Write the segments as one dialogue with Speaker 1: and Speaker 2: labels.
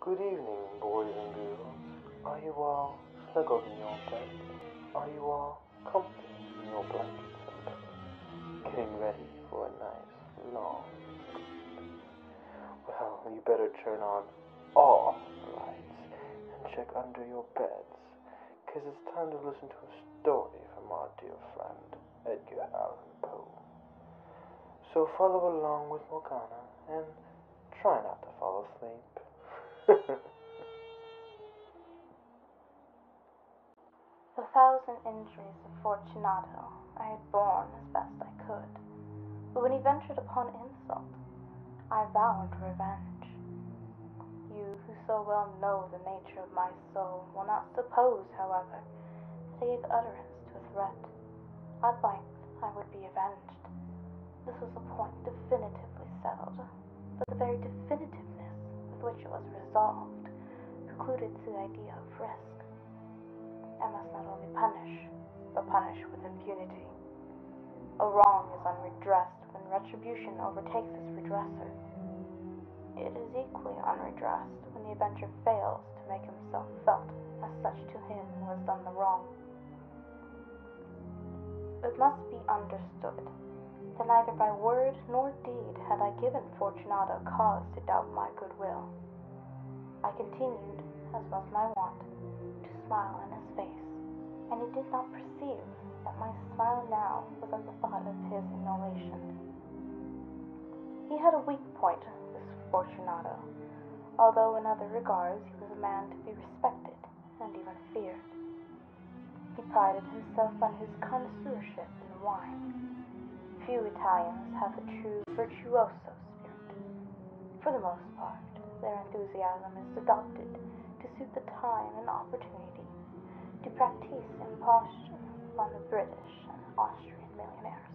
Speaker 1: Good evening, boys and girls. Are you all snuggled in your beds? Are you all comfy in your blankets and pillows, getting ready for a nice, long sleep? Well, you better turn on all the lights and check under your beds, 'cause it's time to listen to a story from our dear friend, Edgar Allan Poe. So follow along with Morgana and try not to fall asleep.
Speaker 2: The 1,000 injuries of Fortunato I had borne as best I could, but when he ventured upon insult, I vowed revenge. You who so well know the nature of my soul will not suppose, however, that I gave utterance to a threat. At length I would be avenged. This was a point definitively settled, but the very definitiveness with which it was resolved precluded the idea of risk. I must not only punish, but punish with impunity. A wrong is unredressed when retribution overtakes its redresser. It is equally unredressed when the avenger fails to make himself felt as such to him who has done the wrong. It must be understood that neither by word nor deed had I given Fortunato cause to doubt my goodwill. I continued, as was my wont, to smile in his face, and he did not perceive that my smile now was at the thought of his immolation. He had a weak point, this Fortunato, although in other regards he was a man to be respected and even feared. He prided himself on his connoisseurship in wine. Few Italians have the true virtuoso spirit. For the most part, their enthusiasm is adopted to suit the time and opportunity, to practice imposture on the British and Austrian millionaires.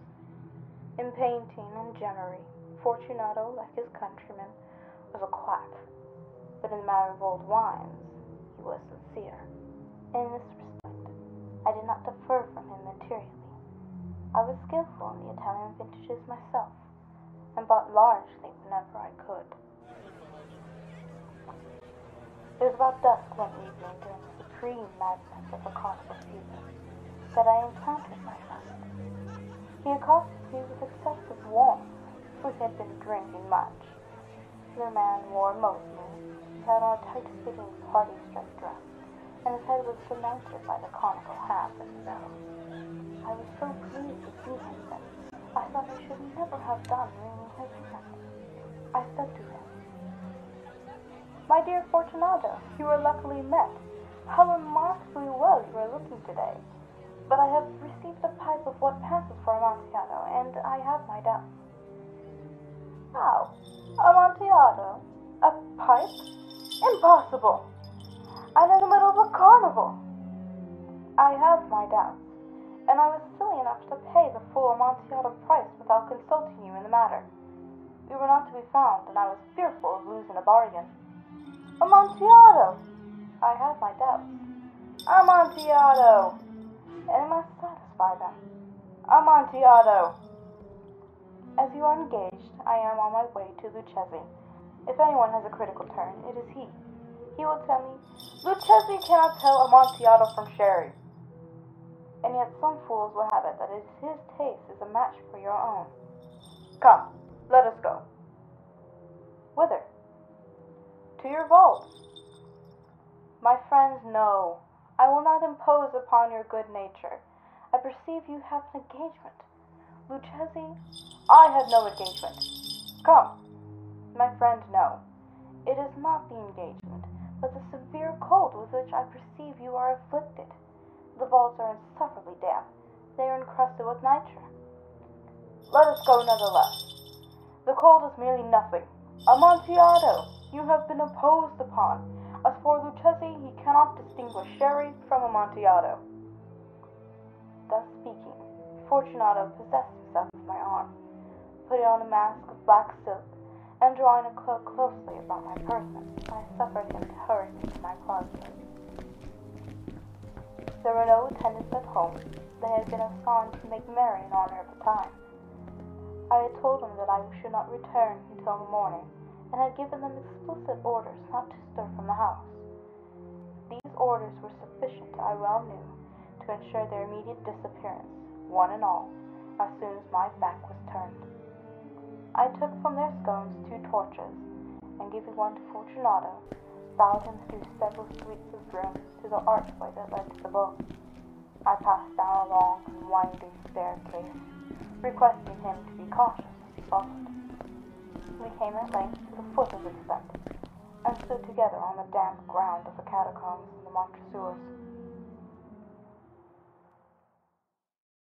Speaker 2: In painting and gemmary, Fortunato, like his countrymen, was a quack, but in the matter of old wines, he was sincere. In this respect, I did not differ from him materially. I was skillful in the Italian vintages myself, and bought largely whenever I could. It was about dusk one evening during the supreme madness of the carnival season that I encountered my friend. He accosted me with excessive warmth, for he had been drinking much. The man wore mousseline, he had on a tight-fitting party-striped dress, and his head was surmounted by the conical hat and bells. I was so pleased to see him that I thought I should never have done wringing his hand. I said to him, "My dear Fortunato, you are luckily met. How remarkably well you are looking today. But I have received a pipe of what passes for Amontillado, and I have my doubts." "How? Amontillado? A pipe? Impossible! I'm in the middle of a carnival." "I have my doubts, and I was silly enough to pay the full Amontillado price without consulting you in the matter. You were not to be found, and I was fearful of losing a bargain." "Amontillado!" "I have my doubts." "Amontillado!" "And I must satisfy them." "Amontillado!" "As you are engaged, I am on my way to Lucchesi. If anyone has a critical turn, it is he. He will tell me, 'Lucchesi cannot tell Amontillado from sherry.' And yet some fools will have it that his taste is a match for your own. Come, let us go." "Whither?" "To your vault." "My friends, no. I will not impose upon your good nature. I perceive you have an engagement. Lucchesi, I have no engagement. Come." "My friend, no. It is not the engagement, but the severe cold with which I perceive you are afflicted. The vaults are insufferably damp. They are encrusted with nitre." "Let us go nonetheless. The cold is merely nothing. Amontillado, you have been imposed upon. As for Lucchesi, he cannot distinguish sherry from Amontillado." Thus speaking, Fortunato possessed himself of my arm, putting on a mask of black silk, and drawing a cloak closely about my person, I suffered him to hurry me to my closet. There were no attendants at home. They had been absconded to make merry in honor of the time. I had told them that I should not return until the morning, and had given them explicit orders not to stir from from the house. These orders were sufficient, I well knew, to ensure their immediate disappearance, one and all, as soon as my back was turned. I took from their scones 2 torches, and giving one to Fortunato, bowed him through several suites of rooms to the archway that led to the boat. I passed down a long and winding staircase, requesting him to be cautious as he followed. We came at length to the foot of the descent, and stood together on the damp ground of the catacombs and the Montresors.